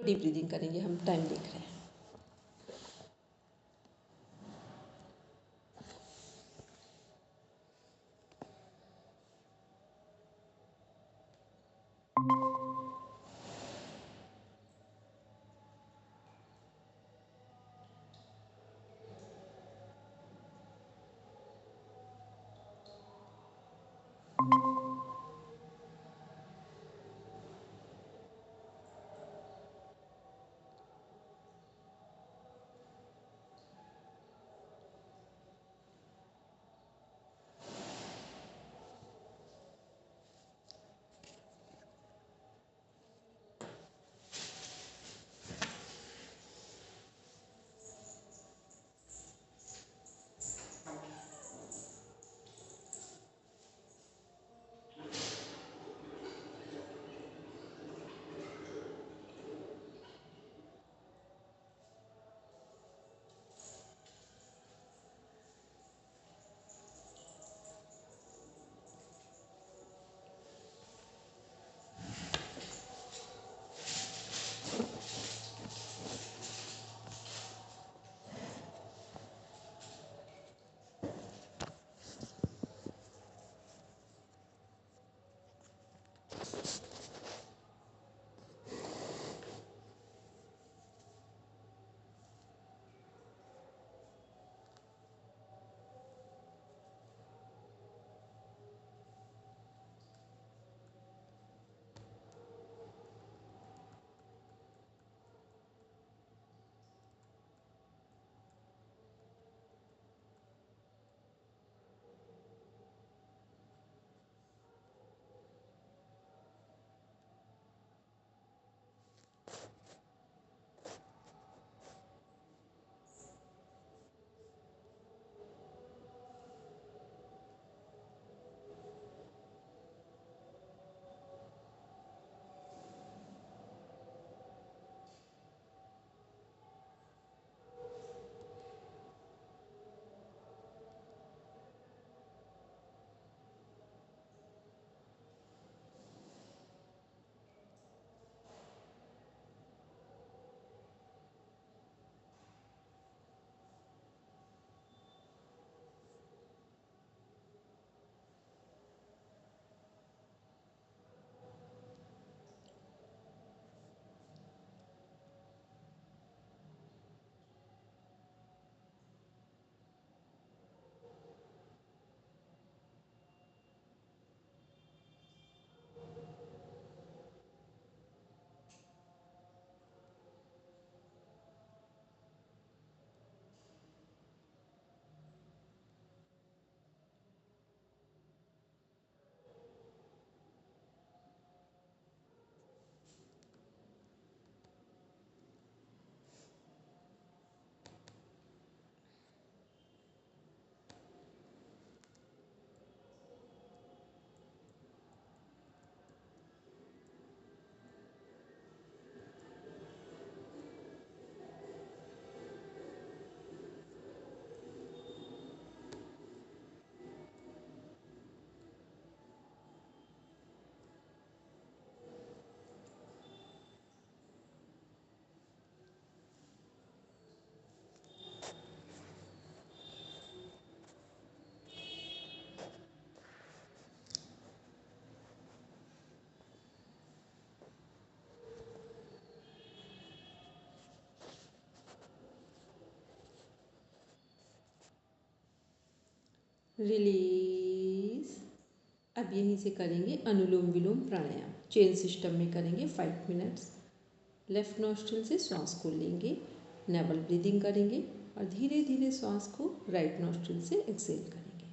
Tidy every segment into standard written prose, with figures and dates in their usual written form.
Deep breathing करेंगे, हम time देख रहे हैं। रिलीज। अब यहीं से करेंगे अनुलोम विलोम प्राणायाम। चेन सिस्टम में करेंगे 5 मिनट्स। लेफ्ट नोस्ट्रिल से श्वास को लेंगे, नेवल ब्रीदिंग करेंगे और धीरे धीरे श्वास को राइट नोस्ट्रिल से एक्सेल करेंगे।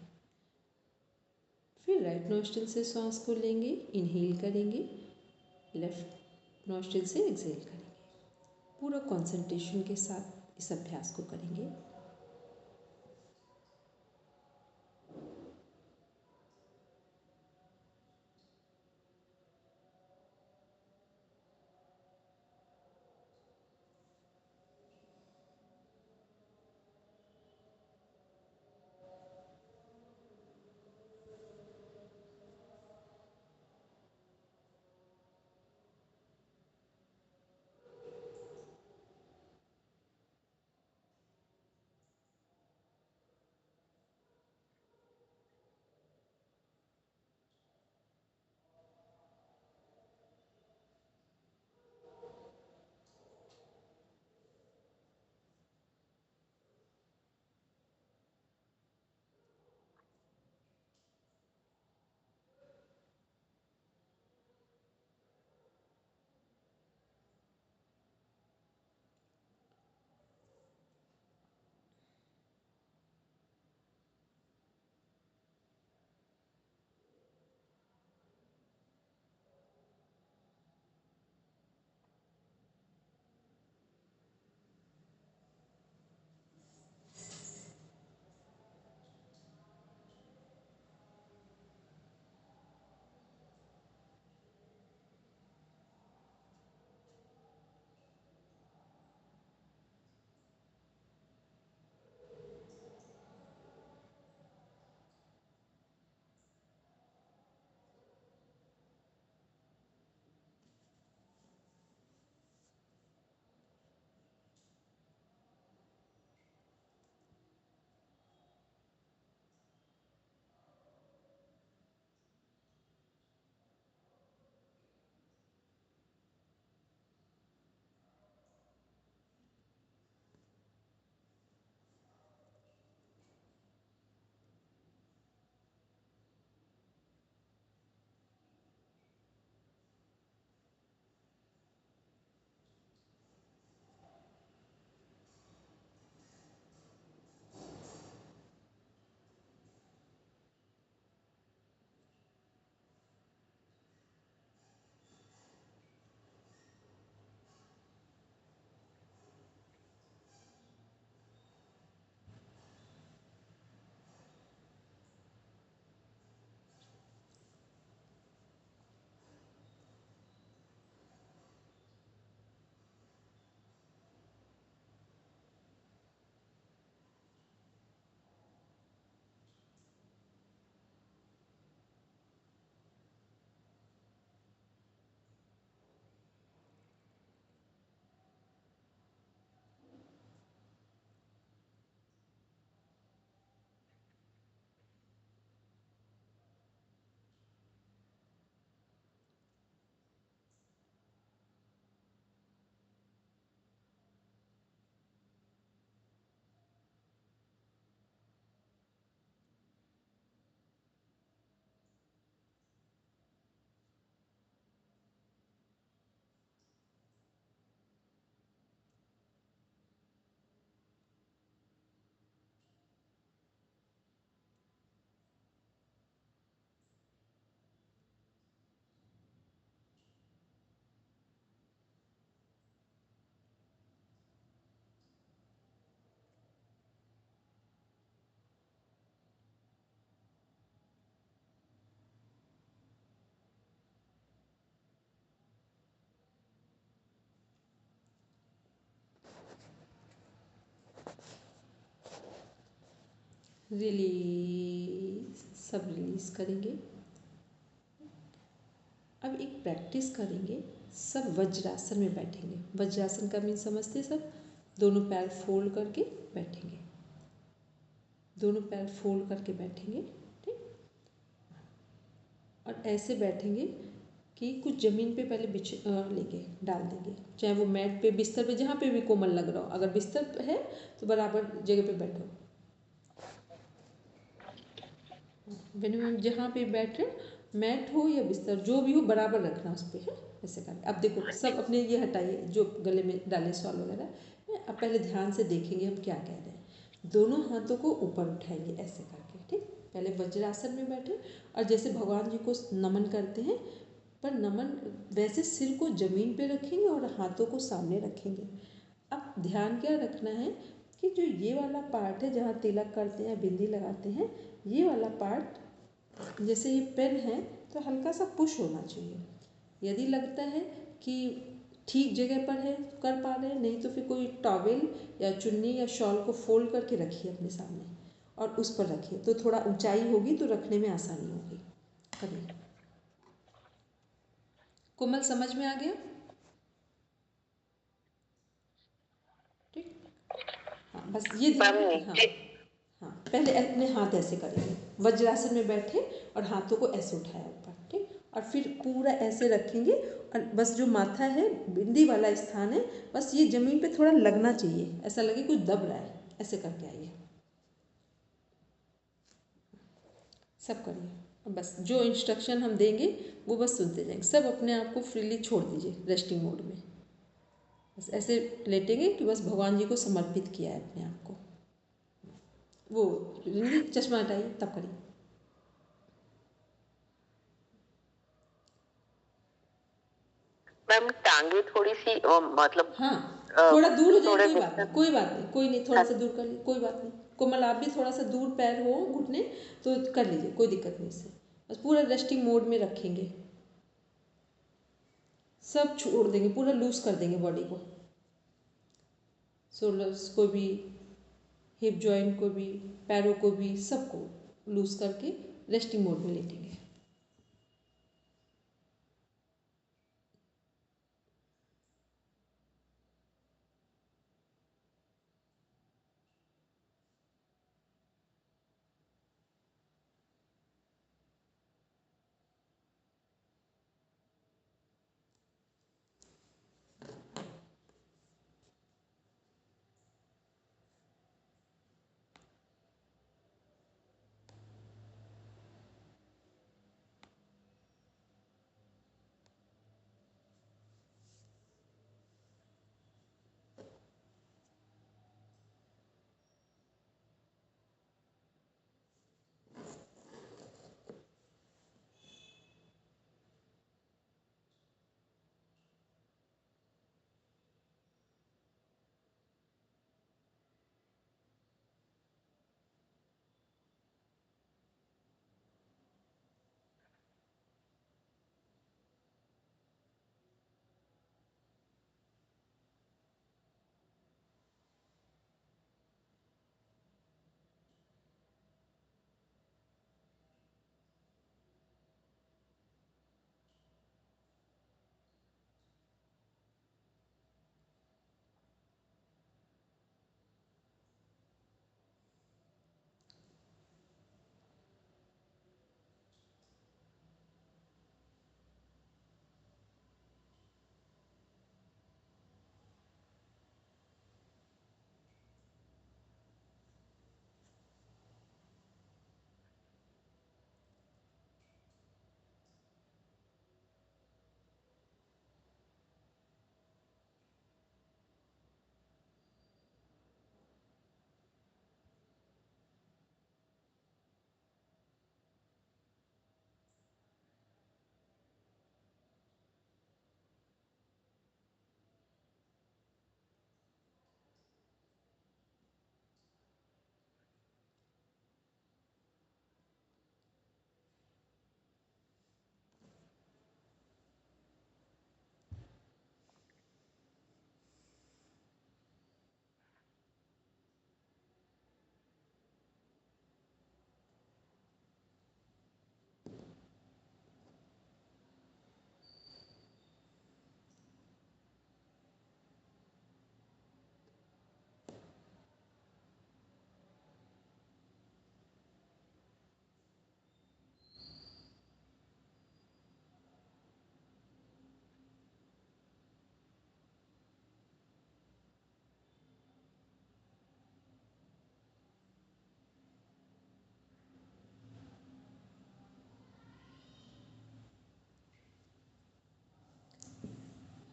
फिर राइट नोस्ट्रिल से श्वास को लेंगे, इनहेल करेंगे, लेफ्ट नोस्ट्रिल से एक्सेल करेंगे। पूरा कंसंट्रेशन के साथ इस अभ्यास को करेंगे। रिलीज, सब रिलीज करेंगे। अब एक प्रैक्टिस करेंगे, सब वज्रासन में बैठेंगे। वज्रासन का मीन समझते सब, दोनों पैर फोल्ड करके बैठेंगे, दोनों पैर फोल्ड करके बैठेंगे, ठीक। और ऐसे बैठेंगे कि कुछ ज़मीन पे पहले लेंगे, डाल देंगे, चाहे वो मैट पे, बिस्तर पे, जहाँ पे भी कोमल लग रहा हो। अगर बिस्तर पे है तो बराबर जगह पे बैठो, जहाँ पे बैठ रहे, मैट हो या बिस्तर, जो भी हो बराबर रखना उस पर है। ऐसे करें। अब देखो सब अपने ये हटाइए जो गले में डाले शॉल वगैरह। अब पहले ध्यान से देखेंगे हम क्या कह रहे हैं। दोनों हाथों को ऊपर उठाएंगे ऐसे करके, ठीक। पहले वज्रासन में बैठे और जैसे भगवान जी को नमन करते हैं, पर नमन वैसे सिर को जमीन पे रखेंगे और हाथों को सामने रखेंगे। अब ध्यान क्या रखना है कि जो ये वाला पार्ट है जहाँ तिलक करते हैं, बिंदी लगाते हैं, ये वाला पार्ट, जैसे ये पेन है तो हल्का सा पुश होना चाहिए। यदि लगता है कि ठीक जगह पर है कर पा रहे हैं, नहीं तो फिर कोई टॉवेल या चुन्नी या शॉल को फोल्ड करके रखिए अपने सामने और उस पर रखिए, तो थोड़ा ऊंचाई होगी तो रखने में आसानी होगी। करिए। कोमल समझ में आ गया? ठीक। हाँ बस ये ध्यान रखें। हाँ हाँ, पहले अपने हाथ ऐसे करेंगे, वज्रासन में बैठे और हाथों को ऐसे उठाया ऊपर, ठीक। और फिर पूरा ऐसे रखेंगे और बस जो माथा है, बिंदी वाला स्थान है, बस ये जमीन पे थोड़ा लगना चाहिए, ऐसा लगे कुछ दब रहा है। ऐसे करके आइए, सब करिए। और बस जो इंस्ट्रक्शन हम देंगे वो बस सुनते जाएंगे। सब अपने आप को फ्रीली छोड़ दीजिए रेस्टिंग मोड में। बस ऐसे लेटेंगे कि बस भगवान जी को समर्पित किया है अपने आप को। वो रिंदी चश्मा हटाइए, तब करिए। मैम टांगे थोड़ी सी मतलब हाँ, थोड़ा दूर हो जाए, थोड़े कोई बात नहीं, कोई बात नहीं, कोई नहीं, थोड़ा सा दूर कर लीजिए, कोई बात नहीं। कोमल आप भी थोड़ा सा दूर पैर हो घुटने तो कर लीजिए, कोई दिक्कत नहीं इससे। बस पूरा रेस्टिंग मोड में रखेंगे, सब छोड़ देंगे, पूरा लूज कर देंगे बॉडी को, शोल्डर्स को भी, हिप जॉइंट को भी, पैरों को भी, सबको लूज करके रेस्टिंग मोड में लेटेंगे।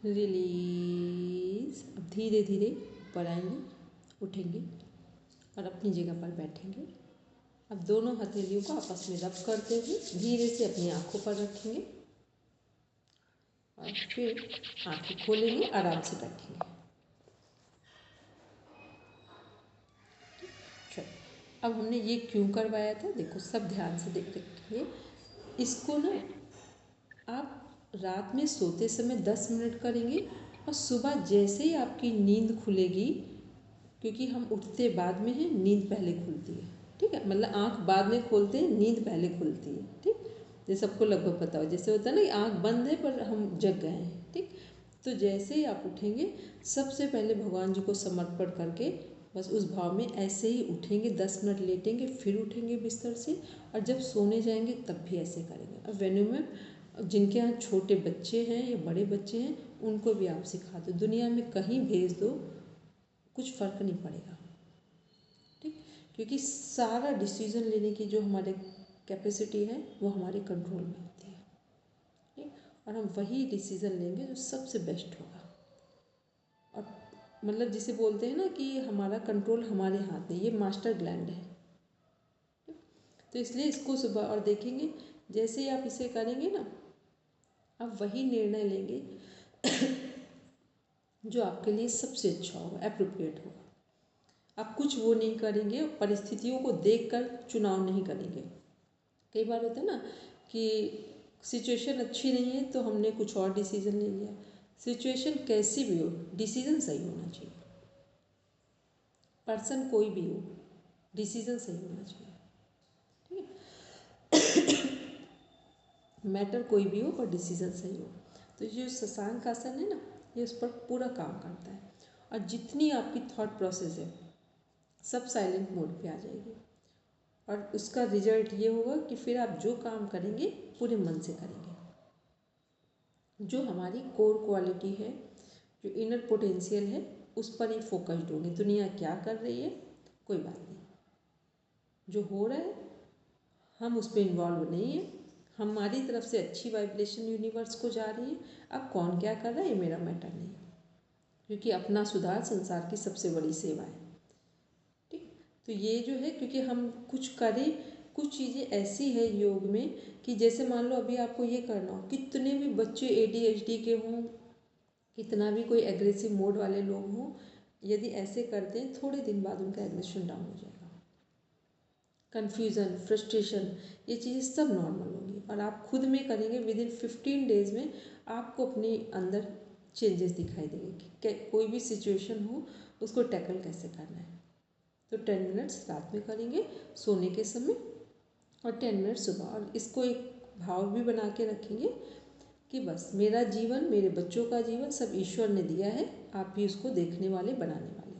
रिलीज। अब धीरे धीरे ऊपर आएंगे, उठेंगे और अपनी जगह पर बैठेंगे। अब दोनों हथेलियों को आपस में रब करते हुए धीरे से अपनी आंखों पर रखेंगे और फिर आंखें खोलेंगे, आराम से बैठेंगे। चलो, अब हमने ये क्यों करवाया था, देखो सब ध्यान से देख रखिए। इसको ना आप रात में सोते समय 10 मिनट करेंगे और सुबह जैसे ही आपकी नींद खुलेगी, क्योंकि हम उठते बाद में हैं, नींद पहले खुलती है, ठीक है, मतलब आंख बाद में खोलते हैं, नींद पहले खुलती है, ठीक। ये सबको लगभग पता हो, जैसे होता है ना कि आंख बंद है पर हम जग गए हैं, ठीक। तो जैसे ही आप उठेंगे सबसे पहले भगवान जी को समर्पण करके बस उस भाव में ऐसे ही उठेंगे, 10 मिनट लेटेंगे, फिर उठेंगे बिस्तर से, और जब सोने जाएंगे तब भी ऐसे करेंगे। अब वेन्यू में जिनके यहाँ छोटे बच्चे हैं या बड़े बच्चे हैं उनको भी आप सिखा दो, दुनिया में कहीं भेज दो, कुछ फ़र्क नहीं पड़ेगा, ठीक। क्योंकि सारा डिसीज़न लेने की जो हमारे कैपेसिटी है वो हमारे कंट्रोल में होती है, ठीक। और हम वही डिसीज़न लेंगे जो सबसे बेस्ट होगा। और मतलब जिसे बोलते हैं ना कि हमारा कंट्रोल हमारे हाथ में, ये मास्टर ग्लैंड है, ठीक? तो इसलिए इसको सुबह और देखेंगे, जैसे ही आप इसे करेंगे ना, आप वही निर्णय लेंगे जो आपके लिए सबसे अच्छा होगा, एप्रोप्रिएट होगा। आप कुछ वो नहीं करेंगे, परिस्थितियों को देखकर चुनाव नहीं करेंगे। कई बार होता है ना कि सिचुएशन अच्छी नहीं है तो हमने कुछ और डिसीज़न ले लिया। सिचुएशन कैसी भी हो, डिसीज़न सही होना चाहिए। पर्सन कोई भी हो, डिसीज़न सही होना चाहिए, ठीक है। मैटर कोई भी हो पर डिसीज़न सही हो। तो ये जो शशांक आसन है ना, ये उस पर पूरा काम करता है। और जितनी आपकी थॉट प्रोसेस है सब साइलेंट मोड पे आ जाएगी, और उसका रिजल्ट ये होगा कि फिर आप जो काम करेंगे पूरे मन से करेंगे। जो हमारी कोर क्वालिटी है, जो इनर पोटेंशियल है, उस पर ही फोकस्ड होंगे। दुनिया क्या कर रही है कोई बात नहीं, जो हो रहा है हम उस पर इन्वॉल्व नहीं है, हमारी तरफ से अच्छी वाइब्रेशन यूनिवर्स को जा रही है। अब कौन क्या कर रहा है ये मेरा मैटर नहीं, क्योंकि अपना सुधार संसार की सबसे बड़ी सेवा है, ठीक। तो ये जो है, क्योंकि हम कुछ करें, कुछ चीज़ें ऐसी है योग में कि जैसे मान लो अभी आपको ये करना हो, कितने भी बच्चे ADHD के हों, कितना भी कोई एग्रेसिव मोड वाले लोग हों, यदि ऐसे करते हैं थोड़े दिन बाद उनका एग्रेशन डाउन हो जाएगा। कन्फ्यूज़न, फ्रस्ट्रेशन, ये चीज़ें सब नॉर्मल होंगी, और आप खुद में करेंगे विदिन 15 डेज़ में आपको अपने अंदर चेंजेस दिखाई देंगे कि कोई भी सिचुएशन हो उसको टैकल कैसे करना है। तो 10 मिनट्स रात में करेंगे सोने के समय और 10 मिनट सुबह, और इसको एक भाव भी बना के रखेंगे कि बस मेरा जीवन, मेरे बच्चों का जीवन सब ईश्वर ने दिया है, आप भी उसको देखने वाले, बनाने वाले,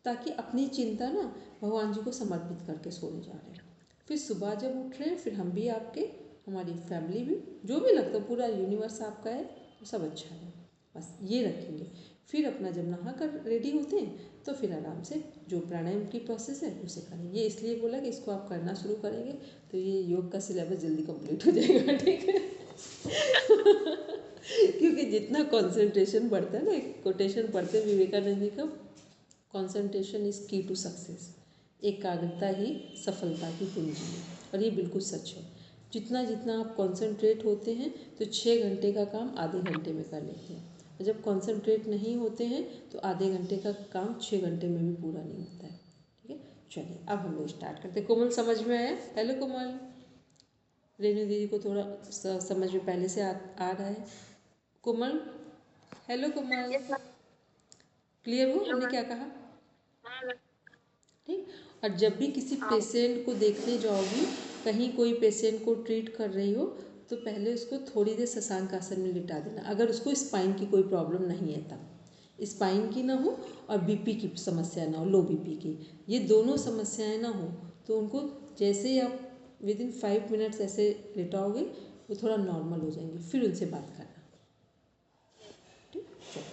ताकि अपनी चिंता ना भगवान जी को समर्पित करके सोने जा रहे हैं। फिर सुबह जब उठ रहे हैं फिर हम भी आपके, हमारी फैमिली भी, जो भी लगता है पूरा यूनिवर्स आपका है, तो सब अच्छा है, बस ये रखेंगे। फिर अपना जब नहा कर रेडी होते हैं तो फिर आराम से जो प्राणायाम की प्रोसेस है उसे करें। ये इसलिए बोला कि इसको आप करना शुरू करेंगे तो ये योग का सिलेबस जल्दी कंप्लीट हो जाएगा, ठीक है। क्योंकि जितना कंसंट्रेशन बढ़ता है ना, एक कोटेशन पढ़ते हैं विवेकानंद जी का, कंसंट्रेशन इज़ की टू सक्सेस, एकाग्रता ही सफलता की कुंजी है, और ये बिल्कुल सच है। जितना जितना आप कंसंट्रेट होते हैं तो 6 घंटे का काम आधे घंटे में कर लेते हैं, और जब कंसंट्रेट नहीं होते हैं तो आधे घंटे का काम 6 घंटे में भी पूरा नहीं होता है, ठीक है। चलिए अब हम लोग स्टार्ट करते हैं। कोमल समझ में आया? हेलो कोमल, रेणु दीदी को थोड़ा समझ में पहले से आ रहा है। कोमल, हेलो कोमल, क्लियर हो हमने क्या कहा, ठीक। और जब भी किसी पेशेंट को देखने जाओगी, कहीं कोई पेशेंट को ट्रीट कर रही हो, तो पहले उसको थोड़ी देर शशांक आसन में लिटा देना, अगर उसको स्पाइन की कोई प्रॉब्लम नहीं है तब। स्पाइन की ना हो और बीपी की समस्या ना हो, लो बीपी की, ये दोनों समस्याएं ना हो, तो उनको जैसे ही आप विदिन 5 मिनट्स ऐसे लिटाओगे वो थोड़ा नॉर्मल हो जाएंगे, फिर उनसे बात करना, ठीक। चलो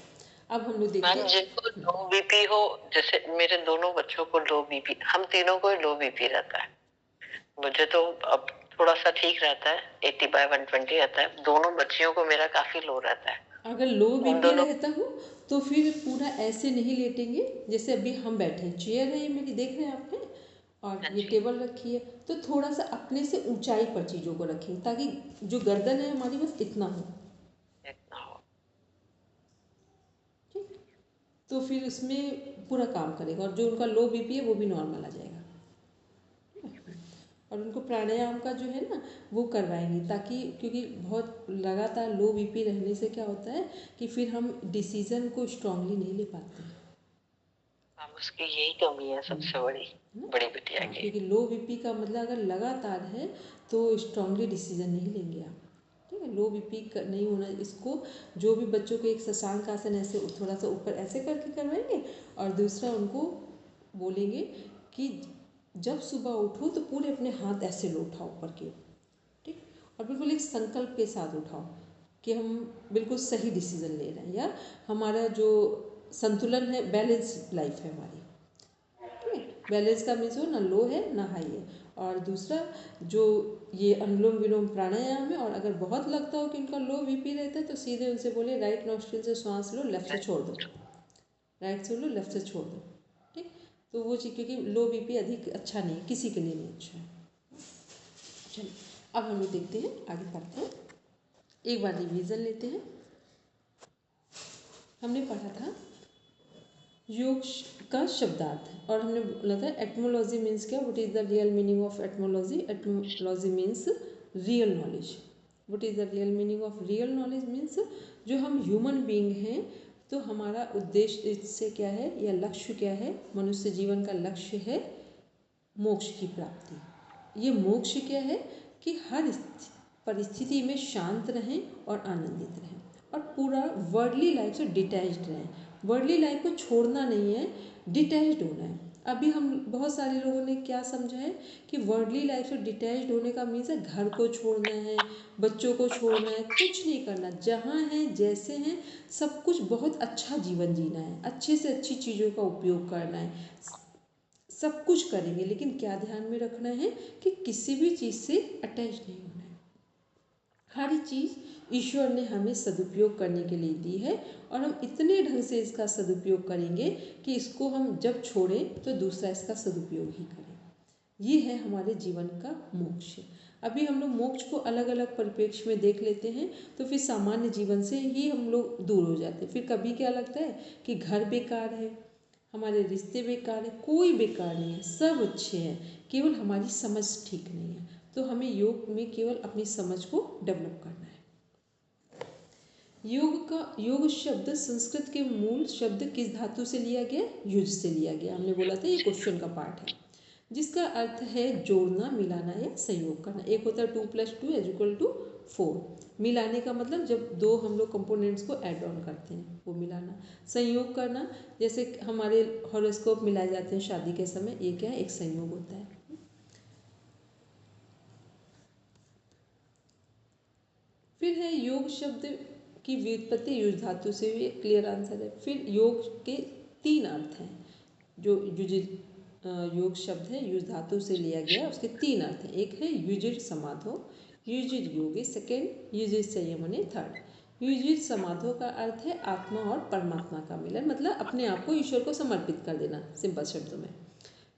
अब हम लोग देखते मैम, हैं। जिनको लो बीपी हो, जैसे मेरे दोनों बच्चों को लो बीपी, हम तीनों को लो बीपी रहता है। मुझे तो अब थोड़ा सा ठीक रहता है, 80/120 रहता है। दोनों बच्चियों को मेरा काफी लो रहता है। अगर लो उन बीपी दोनों। रहता हो तो फिर पूरा ऐसे नहीं लेटेंगे जैसे अभी हम बैठे हैं। चेयर है ये मेरी, देख रहे हैं आपने, और हाँ ये जी। टेबल रखी है, तो थोड़ा सा अपने से ऊंचाई पर चीज़ों को रखेंगे ताकि जो गर्दन है हमारी बस इतना हो। इतना हो। ठीक, तो फिर उसमें पूरा काम करेगा और जो उनका लो बीपी है वो भी नॉर्मल आ जाएगा। और उनको प्राणायाम का जो है ना वो करवाएंगे, ताकि क्योंकि बहुत लगातार लो बीपी रहने से क्या होता है कि फिर हम डिसीजन को स्ट्रांगली नहीं ले पाते हैं। अब उसकी यही कमी है सबसे बड़ी, है ना। बड़ी बिटिया हाँ, की। क्योंकि लो बीपी का मतलब अगर लगातार है तो स्ट्रांगली डिसीजन नहीं लेंगे आप। ठीक है, लो बीपी नहीं होना। इसको जो भी बच्चों को एक शशांक आसन ऐसे थोड़ा सा ऊपर ऐसे करके करवाएंगे, और दूसरा उनको बोलेंगे कि जब सुबह उठो तो पूरे अपने हाथ ऐसे लो उठाओ ऊपर की ओर। ठीक, और बिल्कुल एक संकल्प के साथ उठाओ कि हम बिल्कुल सही डिसीजन ले रहे हैं, या हमारा जो संतुलन है, बैलेंस लाइफ है हमारी। ठीक है, बैलेंस का मीन्स हो ना लो है ना हाई है। और दूसरा जो ये अनुलोम विलोम प्राणायाम है, और अगर बहुत लगता हो कि उनका लो बीपी रहता है तो सीधे उनसे बोले राइट नॉस्ट्रिल से श्वास लो, लेफ्ट से छोड़ दो, राइट से लो लेफ्ट से छोड़ दो। ठीक, तो वो चीज़, क्योंकि लो बीपी अधिक अच्छा नहीं है, किसी के लिए नहीं अच्छा है। चलिए अब हम लोग देखते हैं, आगे पढ़ते हैं, एक बार रिवीजन लेते हैं। हमने पढ़ा था योग का शब्दार्थ, और हमने बोला था एटमोलॉजी मीन्स क्या, what is the real meaning of etymology. Etymology means real knowledge. What is the real meaning of real knowledge means जो हम ह्यूमन बीइंग हैं तो हमारा उद्देश्य इससे क्या है या लक्ष्य क्या है। मनुष्य जीवन का लक्ष्य है मोक्ष की प्राप्ति। ये मोक्ष क्या है कि हर परिस्थिति में शांत रहें और आनंदित रहें, और पूरा वर्ल्डली लाइफ से डिटैच्ड रहें। वर्ल्डली लाइफ को छोड़ना नहीं है, डिटैच्ड होना है। अभी हम बहुत सारे लोगों ने क्या समझा है कि वर्ल्डली लाइफ से डिटैच्ड होने का मीन्स है घर को छोड़ना है, बच्चों को छोड़ना है, कुछ नहीं करना। जहाँ हैं जैसे हैं सब कुछ बहुत अच्छा जीवन जीना है, अच्छे से अच्छी चीज़ों का उपयोग करना है, सब कुछ करेंगे, लेकिन क्या ध्यान में रखना है कि किसी भी चीज़ से अटैच नहीं होना है। हर चीज़ ईश्वर ने हमें सदुपयोग करने के लिए दी है, और हम इतने ढंग से इसका सदुपयोग करेंगे कि इसको हम जब छोड़ें तो दूसरा इसका सदुपयोग ही करे। ये है हमारे जीवन का मोक्ष। अभी हम लोग मोक्ष को अलग अलग परिप्रेक्ष्य में देख लेते हैं तो फिर सामान्य जीवन से ही हम लोग दूर हो जाते हैं। फिर कभी क्या लगता है कि घर बेकार है, हमारे रिश्ते बेकार है, कोई बेकार नहीं है, सब अच्छे हैं, केवल हमारी समझ ठीक नहीं है। तो हमें योग में केवल अपनी समझ को डेवलप करना है। योग शब्द संस्कृत के मूल शब्द किस धातु से लिया गया, युज से लिया गया। हमने बोला था ये क्वेश्चन का पार्ट है, जिसका अर्थ है जोड़ना, मिलाना या संयोग करना। एक होता है 2+2=4। मिलाने का मतलब जब दो हम लोग कंपोनेंट्स को ऐड ऑन करते हैं वो मिलाना। संयोग करना, जैसे हमारे हॉरोस्कोप मिलाए जाते हैं शादी के समय, ये क्या है, एक संयोग होता है। फिर है योग शब्द की व्युत्पत्ति युज धातु से हुई, क्लियर आंसर है। फिर योग के 3 अर्थ हैं। जो योग शब्द है युज धातु से लिया गया, उसके 3 अर्थ हैं। एक है युजिर समाधो, युजिर योगे, सेकेंड युजिर संयमने, थर्ड युजिर समाधो का अर्थ है आत्मा और परमात्मा का मिलन, मतलब अपने आप को ईश्वर को समर्पित कर देना सिंपल शब्दों में।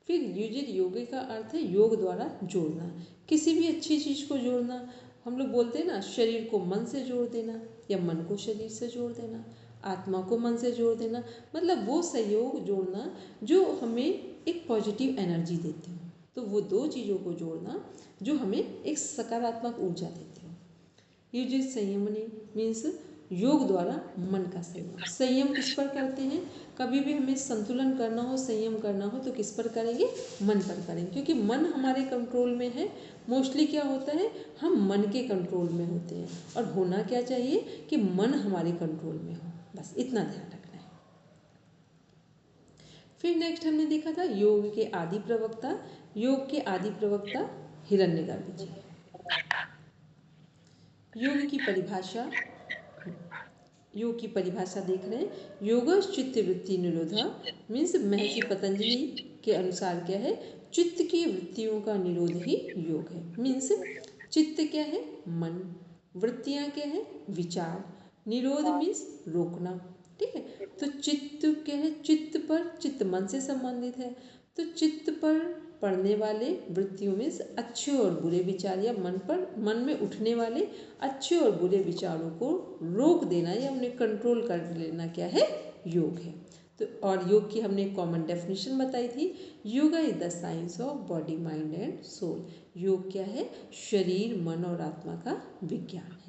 फिर युजिर योगे का अर्थ है योग द्वारा जोड़ना, किसी भी अच्छी चीज़ को जोड़ना। हम लोग बोलते हैं ना, शरीर को मन से जोड़ देना, या मन को शरीर से जोड़ देना, आत्मा को मन से जोड़ देना, मतलब वो सहयोग जोड़ना जो हमें एक पॉजिटिव एनर्जी देते हो। तो वो 2 चीज़ों को जोड़ना जो हमें एक सकारात्मक ऊर्जा देते हो। युजित संयमनी मीन्स योग द्वारा मन का संयम। संयम किस पर करते हैं, कभी भी हमें संतुलन करना हो, संयम करना हो तो किस पर करेंगे, मन पर करेंगे, क्योंकि मन हमारे कंट्रोल में है। मोस्टली क्या होता है, हम मन के कंट्रोल में होते हैं, और होना क्या चाहिए कि मन हमारे कंट्रोल में हो, बस इतना ध्यान रखना है। फिर नेक्स्ट हमने देखा था योग के आदि प्रवक्ता। योग के आदि प्रवक्ता हिरण्यगर्भ जी। योग की परिभाषा, योग की परिभाषा देख रहे हैं। योग चित्त वृत्ति निरोध मीन्स महर्षि पतंजलि के अनुसार क्या है, चित्त की वृत्तियों का निरोध ही योग है। मीन्स चित्त क्या है, मन, वृत्तियाँ क्या है, विचार, निरोध मीन्स रोकना, ठीक है। तो चित्त क्या है, चित्त पर, चित्त मन से संबंधित है, तो चित्त पर पड़ने वाले वृत्तियों में अच्छे और बुरे विचार या मन में उठने वाले अच्छे और बुरे विचारों को रोक देना या उन्हें कंट्रोल कर लेना क्या है, योग है। तो और योग की हमने कॉमन डेफिनेशन बताई थी, yoga is the science of body mind and soul. योग क्या है, शरीर मन और आत्मा का विज्ञान है।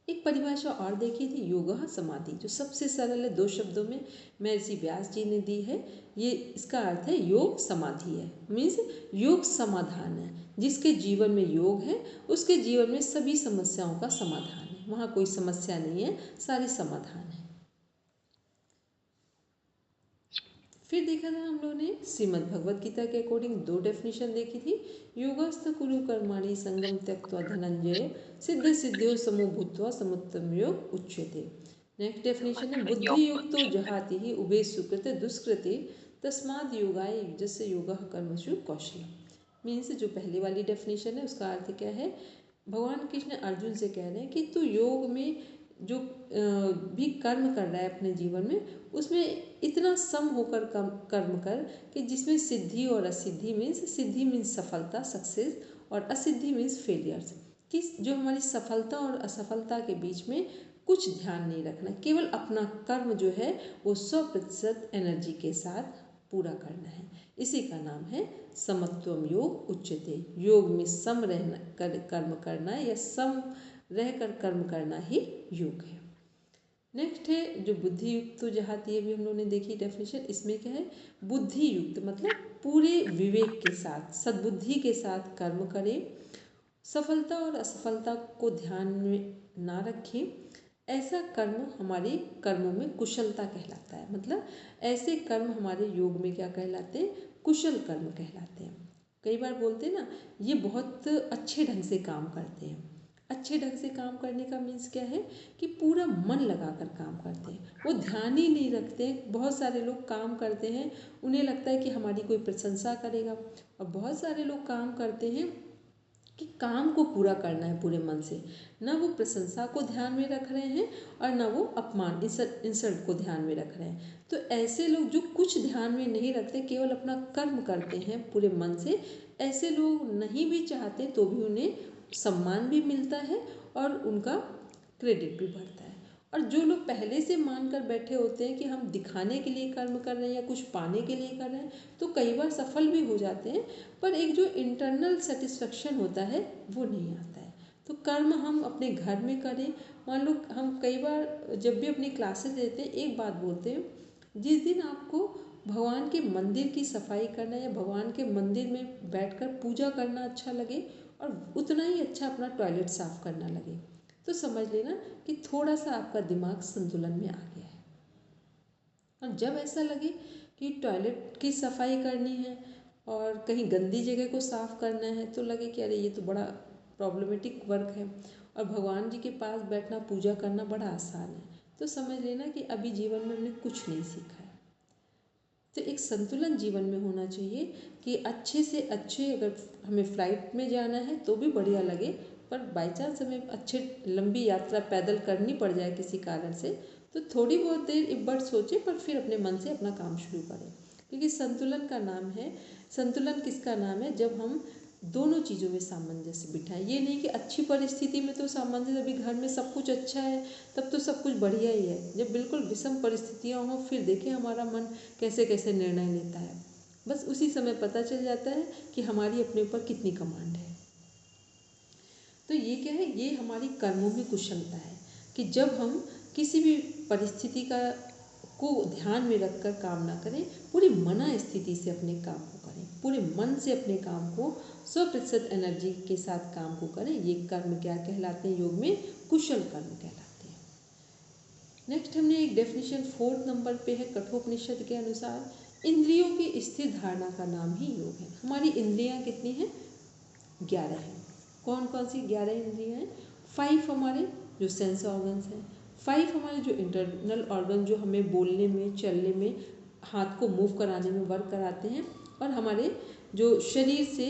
एक परिभाषा और देखी थी, योगः समाधि, जो सबसे सरल है, 2 शब्दों में महर्षि व्यास जी ने दी है। ये इसका अर्थ है योग समाधि है, मीन्स योग समाधान है। जिसके जीवन में योग है उसके जीवन में सभी समस्याओं का समाधान है, वहाँ कोई समस्या नहीं है, सारी समाधान है। फिर देखा था हम लोगों ने श्रीमद् भगवद गीता के अकॉर्डिंग 2 डेफिनेशन देखी थी, योगस्थ कुरु कर्माणि संगम त्यक्त्वा धनंजय सिद्ध सिद्ध्यो समो भूत्वा समुत्तम योग उच्यते। नेक्स्ट डेफिनेशन है, बुद्धि युक्तो जहाति ही उभे सुकृते दुष्कृते तस्माद् योगाय युज्यस्य योगः कर्मसु कौशलम। मीन्स जो पहले वाली डेफिनेशन है उसका अर्थ क्या है, भगवान कृष्ण अर्जुन से कह रहे हैं कि तू योग में जो भी कर्म कर रहा है अपने जीवन में, उसमें इतना सम होकर कर्म कर कि जिसमें सिद्धि और असिद्धि मीन्स, सिद्धि मीन्स सफलता सक्सेस और असिद्धि मीन्स फेलियर्स, कि जो हमारी सफलता और असफलता के बीच में कुछ ध्यान नहीं रखना, केवल अपना कर्म जो है वो 100% एनर्जी के साथ पूरा करना है। इसी का नाम है समत्वम योग उच्यते। योग में सम रहना कर्म करना या सम रहकर कर्म करना ही योग है। नेक्स्ट है जो बुद्धि युक्त तो जहाती है, भी हम लोगों ने देखी डेफिनेशन। इसमें क्या है, बुद्धि युक्त मतलब पूरे विवेक के साथ सद्बुद्धि के साथ कर्म करें, सफलता और असफलता को ध्यान में ना रखें, ऐसा कर्म हमारे कर्मों में कुशलता कहलाता है। मतलब ऐसे कर्म हमारे योग में क्या कहलाते हैं, कुशल कर्म कहलाते हैं। कई बार बोलते हैं ना, ये बहुत अच्छे ढंग से काम करते हैं। अच्छे ढंग से काम करने का मीन्स क्या है कि पूरा मन लगाकर काम करते हैं, वो ध्यान ही नहीं रखते हैं। बहुत सारे लोग काम करते हैं, उन्हें लगता है कि हमारी कोई प्रशंसा करेगा, और बहुत सारे लोग काम करते हैं कि काम को पूरा करना है पूरे मन से, ना वो प्रशंसा को ध्यान में रख रहे हैं और ना वो अपमान इंसल्ट को ध्यान में रख रहे हैं। तो ऐसे लोग जो कुछ ध्यान में नहीं रखते, केवल अपना कर्म करते हैं पूरे मन से, ऐसे लोग नहीं भी चाहते तो भी उन्हें सम्मान भी मिलता है और उनका क्रेडिट भी बढ़ता है। और जो लोग पहले से मानकर बैठे होते हैं कि हम दिखाने के लिए कर्म कर रहे हैं या कुछ पाने के लिए कर रहे हैं, तो कई बार सफल भी हो जाते हैं, पर एक जो इंटरनल सेटिस्फेक्शन होता है वो नहीं आता है। तो कर्म हम अपने घर में करें। मान लो हम कई बार जब भी अपनी क्लासेस लेते हैं, एक बात बोलते हैं, जिस दिन आपको भगवान के मंदिर की सफाई करना या भगवान के मंदिर में बैठकर पूजा करना अच्छा लगे और उतना ही अच्छा अपना टॉयलेट साफ करना लगे, तो समझ लेना कि थोड़ा सा आपका दिमाग संतुलन में आ गया है। और जब ऐसा लगे कि टॉयलेट की सफाई करनी है और कहीं गंदी जगह को साफ करना है, तो लगे कि अरे ये तो बड़ा प्रॉब्लमेटिक वर्क है, और भगवान जी के पास बैठना पूजा करना बड़ा आसान है, तो समझ लेना कि अभी जीवन में हमने कुछ नहीं सीखा है। तो एक संतुलन जीवन में होना चाहिए कि अच्छे से अच्छे, अगर हमें फ्लाइट में जाना है तो भी बढ़िया लगे, पर बाई चांस हमें अच्छे लंबी यात्रा पैदल करनी पड़ जाए किसी कारण से, तो थोड़ी बहुत देर एक बार सोचें, पर फिर अपने मन से अपना काम शुरू करें। क्योंकि संतुलन का नाम है, संतुलन किसका नाम है, जब हम दोनों चीज़ों में सामंजस्य बिठाएं। ये नहीं कि अच्छी परिस्थिति में तो सामंजस्य, अभी घर में सब कुछ अच्छा है तब तो सब कुछ बढ़िया ही है, जब बिल्कुल विषम परिस्थितियाँ हों फिर देखें हमारा मन कैसे कैसे निर्णय लेता है। बस उसी समय पता चल जाता है कि हमारी अपने ऊपर कितनी कमांड है। तो ये क्या है, ये हमारी कर्मों में कुशलता है कि जब हम किसी भी परिस्थिति को ध्यान में रखकर काम ना करें, पूरी मना स्थिति से अपने काम को करें, पूरे मन से अपने काम को 100% एनर्जी के साथ काम को करें। ये कर्म क्या कहलाते हैं, योग में कुशल कर्म कहलाते हैं। नेक्स्ट हमने एक डेफिनेशन 4 नंबर पे है, कठोपनिषद के अनुसार इंद्रियों की स्थिर धारणा का नाम ही योग है। हमारी इंद्रियां कितनी हैं, 11 हैं। कौन कौन सी 11 इंद्रियां हैं, 5 हमारे जो सेंस ऑर्गन्स हैं, 5 हमारे जो इंटरनल ऑर्गन जो हमें बोलने में, चलने में, हाथ को मूव कराने में वर्क कराते हैं, और हमारे जो शरीर से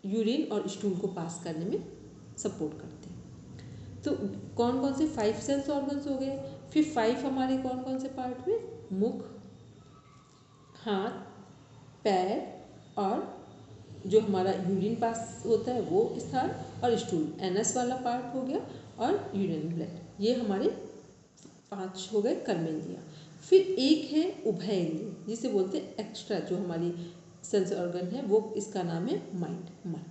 यूरिन और स्टूल को पास करने में सपोर्ट करते हैं। तो कौन कौन से 5 सेंस ऑर्गन्स हो गए। फिर 5 हमारे कौन कौन से पार्ट हुए, मुख, हाथ, पैर और जो हमारा यूरिन पास होता है वो स्थान, और स्टूल एनस वाला पार्ट हो गया, और यूरिन ब्लैड। ये हमारे 5 हो गए कर्मेंद्रियाँ। फिर एक है उभय इंद्रिय, जिसे बोलते हैं एक्स्ट्रा जो हमारी सेंस ऑर्गन है, वो इसका नाम है माइंड, मन।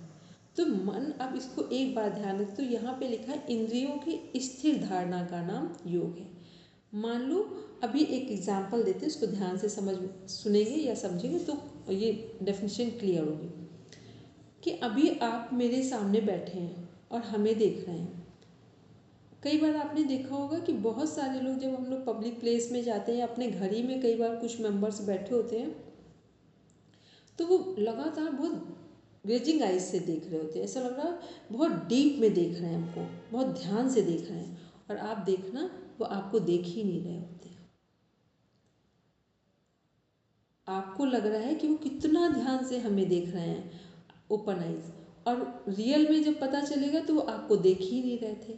तो मन, अब इसको एक बार ध्यान रखें, तो यहाँ पे लिखा है इंद्रियों की स्थिर धारणा का नाम योग है। मान लो अभी एक एग्जाम्पल देते हैं, इसको ध्यान से सुनेंगे या समझेंगे तो ये डेफिनेशन क्लियर होगी। कि अभी आप मेरे सामने बैठे हैं और हमें देख रहे हैं। कई बार आपने देखा होगा कि बहुत सारे लोग, जब हम लोग पब्लिक प्लेस में जाते हैं या अपने घर ही में कई बार कुछ मेंबर्स बैठे होते हैं, तो वो लगातार बहुत ग्लेजिंग आइज से देख रहे होते हैं। ऐसा लग रहा है बहुत डीप में देख रहे हैं हमको, बहुत ध्यान से देख रहे हैं, और आप देखना वो आपको देख ही नहीं रहे होते। आपको लग रहा है कि वो कितना ध्यान से हमें देख रहे हैं, ओपन आइज, और रियल में जब पता चलेगा तो वो आपको देख ही नहीं रहे थे।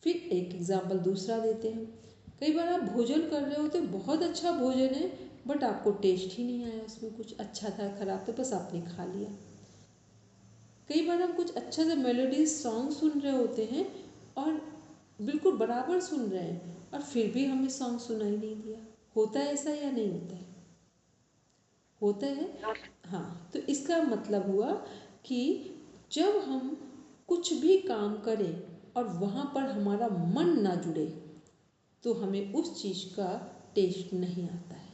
फिर एक एग्जाम्पल दूसरा देते हैं। कई बार आप भोजन कर रहे होते, बहुत अच्छा भोजन है, बट आपको टेस्ट ही नहीं आया, उसमें कुछ अच्छा था खराब था, बस आपने खा लिया। कई बार हम कुछ अच्छा सा मेलोडी सॉन्ग सुन रहे होते हैं और बिल्कुल बराबर सुन रहे हैं, और फिर भी हमें सॉन्ग सुनाई नहीं दिया। होता है ऐसा या नहीं होता है? होता है। हाँ, तो इसका मतलब हुआ कि जब हम कुछ भी काम करें और वहाँ पर हमारा मन ना जुड़े, तो हमें उस चीज़ का टेस्ट नहीं आता है।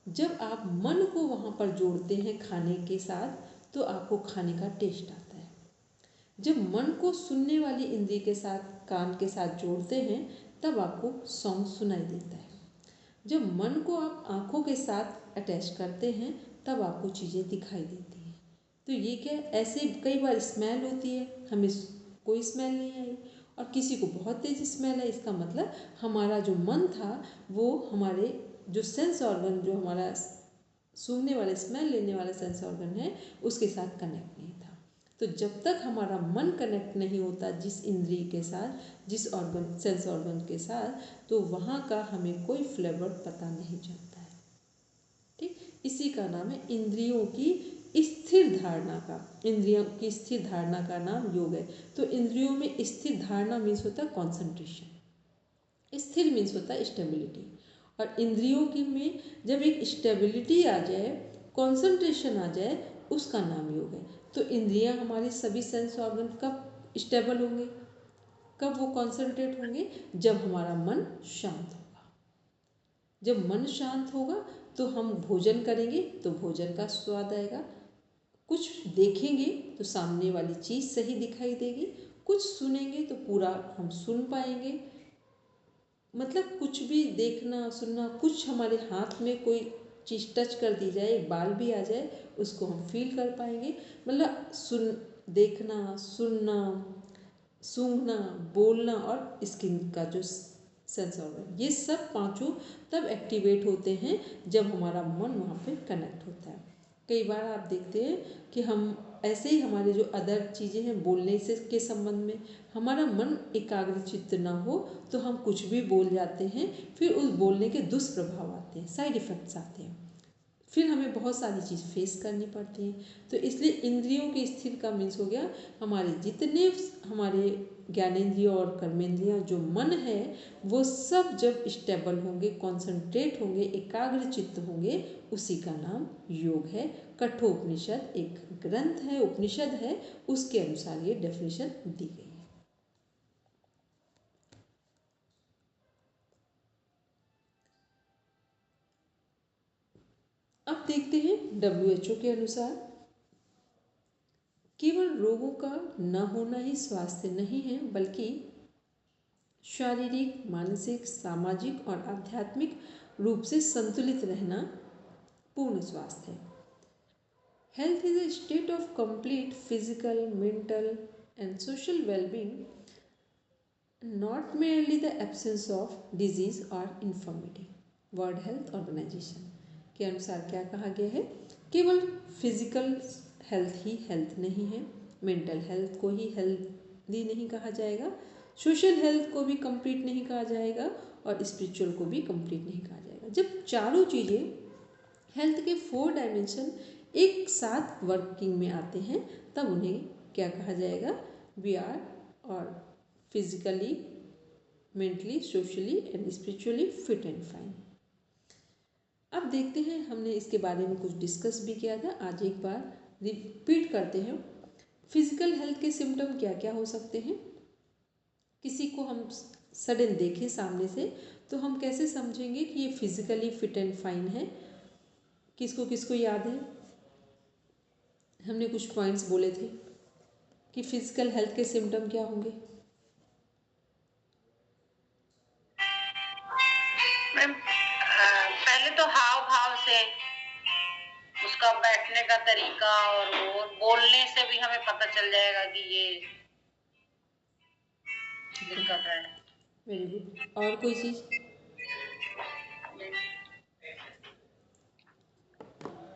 जब आप मन को वहाँ पर जोड़ते हैं खाने के साथ, तो आपको खाने का टेस्ट आता है। जब मन को सुनने वाली इंद्रिय के साथ, कान के साथ जोड़ते हैं, तब आपको सॉन्ग सुनाई देता है। जब मन को आप आँखों के साथ अटैच करते हैं, तब आपको चीज़ें दिखाई देती हैं। तो ये क्या, ऐसे कई बार स्मेल होती है, हमें कोई स्मेल नहीं आई, और किसी को बहुत तेज स्मेल है। इसका मतलब हमारा जो मन था वो हमारे जो सेंस ऑर्गन, जो हमारा सूंघने वाले, स्मेल लेने वाला सेंस ऑर्गन है, उसके साथ कनेक्ट नहीं था। तो जब तक हमारा मन कनेक्ट नहीं होता जिस इंद्रिय के साथ, जिस ऑर्गन, सेंस ऑर्गन के साथ, तो वहाँ का हमें कोई फ्लेवर पता नहीं चलता है। ठीक, इसी का नाम है इंद्रियों की स्थिर धारणा का, इंद्रियों की स्थिर धारणा का नाम योग है। तो इंद्रियों में स्थिर धारणा मीन्स होता है कॉन्सेंट्रेशन, स्थिर मीन्स होता है स्टेबिलिटी, और इंद्रियों की में जब एक स्टेबिलिटी आ जाए, कॉन्सेंट्रेशन आ जाए, उसका नाम योग है। तो इंद्रियां हमारी सभी सेंस ऑर्गन कब स्टेबल होंगे, कब वो कॉन्सेंट्रेट होंगे, जब हमारा मन शांत होगा। जब मन शांत होगा तो हम भोजन करेंगे तो भोजन का स्वाद आएगा, कुछ देखेंगे तो सामने वाली चीज़ सही दिखाई देगी, कुछ सुनेंगे तो पूरा हम सुन पाएंगे। मतलब कुछ भी देखना सुनना, कुछ हमारे हाथ में कोई चीज़ टच कर दी जाए, एक बाल भी आ जाए, उसको हम फील कर पाएंगे। मतलब देखना, सुनना, सूंघना, बोलना और स्किन का जो सेंस ऑर्गन, ये सब पांचों तब एक्टिवेट होते हैं जब हमारा मन वहाँ पे कनेक्ट होता है। कई बार आप देखते हैं कि हम ऐसे ही, हमारे जो अदर चीज़ें हैं बोलने से के संबंध में, हमारा मन एकाग्रचित्त ना हो तो हम कुछ भी बोल जाते हैं, फिर उस बोलने के दुष्प्रभाव आते हैं, साइड इफ़ेक्ट्स आते हैं, फिर हमें बहुत सारी चीज़ फेस करनी पड़ती हैं। तो इसलिए इंद्रियों की स्थिर का मीन्स हो गया, हमारे जितने हमारे ज्ञानेंद्रिय और कर्मेंद्रियाँ, जो मन है, वो सब जब स्टेबल होंगे, कॉन्सेंट्रेट होंगे, एकाग्र चित्त होंगे, उसी का नाम योग है। कठोपनिषद एक ग्रंथ है, उपनिषद है, उसके अनुसार ये डेफिनेशन दी गई है। अब देखते हैं WHO के अनुसार, केवल रोगों का न होना ही स्वास्थ्य नहीं है, बल्कि शारीरिक, मानसिक, सामाजिक और आध्यात्मिक रूप से संतुलित रहना पूर्ण स्वास्थ्य है। Health is a state of complete physical, mental and social well-being, not merely the absence of disease or infirmity. World Health Organization के अनुसार क्या कहा गया है, केवल फिजिकल हेल्थ ही हेल्थ नहीं है, मेंटल हेल्थ को ही हेल्थ हेल्दी नहीं कहा जाएगा, सोशल हेल्थ को भी कंप्लीट नहीं कहा जाएगा और स्पिरिचुअल को भी कंप्लीट नहीं कहा जाएगा। जब चारों चीज़ें हेल्थ के 4 डायमेंशन एक साथ वर्किंग में आते हैं तब उन्हें क्या कहा जाएगा, वी आर और physically, mentally, socially and spiritually fit and fine. अब देखते हैं, हमने इसके बारे में कुछ डिस्कस भी किया था, आज एक बार रिपीट करते हैं। फिजिकल हेल्थ के सिम्टम क्या क्या हो सकते हैं। किसी को हम सडन देखें सामने से तो हम कैसे समझेंगे कि ये फिजिकली फिट एंड फाइन है। किसको किसको याद है, हमने कुछ पॉइंट्स बोले थे कि फिजिकल हेल्थ के सिम्टम क्या होंगे। मैम पहले तो हाव भाव से, उसका बैठने का तरीका और वो बोलने से भी हमें पता चल जाएगा कि ये दिक्कत है। Very good. और कोई चीज़,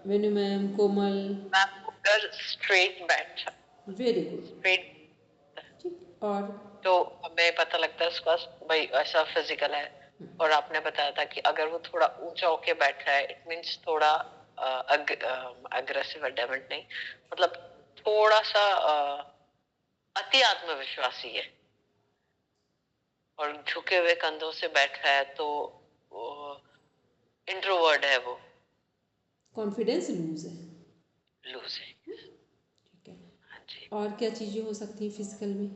वेनु मैम, कोमल, अगर स्ट्रेट बैठ, वेरी गुड, स्ट्रेट, ठीक। और तो हमें पता लगता है उसका भाई ऐसा फिजिकल है। और आपने बताया था कि अगर वो थोड़ा ऊंचा होके बैठ रहा है, इट मींस थोड़ा अग्रेसिव एडेमेंट नहीं, मतलब थोड़ा सा अति आत्मविश्वासी है। और झुके हुए कंधों से बैठ रहा है तो इंट्रोवर्ट है, वो कॉन्फिडेंस लूज है, लूज है। ठीक है। हाँ जी। और क्या चीज़ें हो सकती हैं फिजिकल में,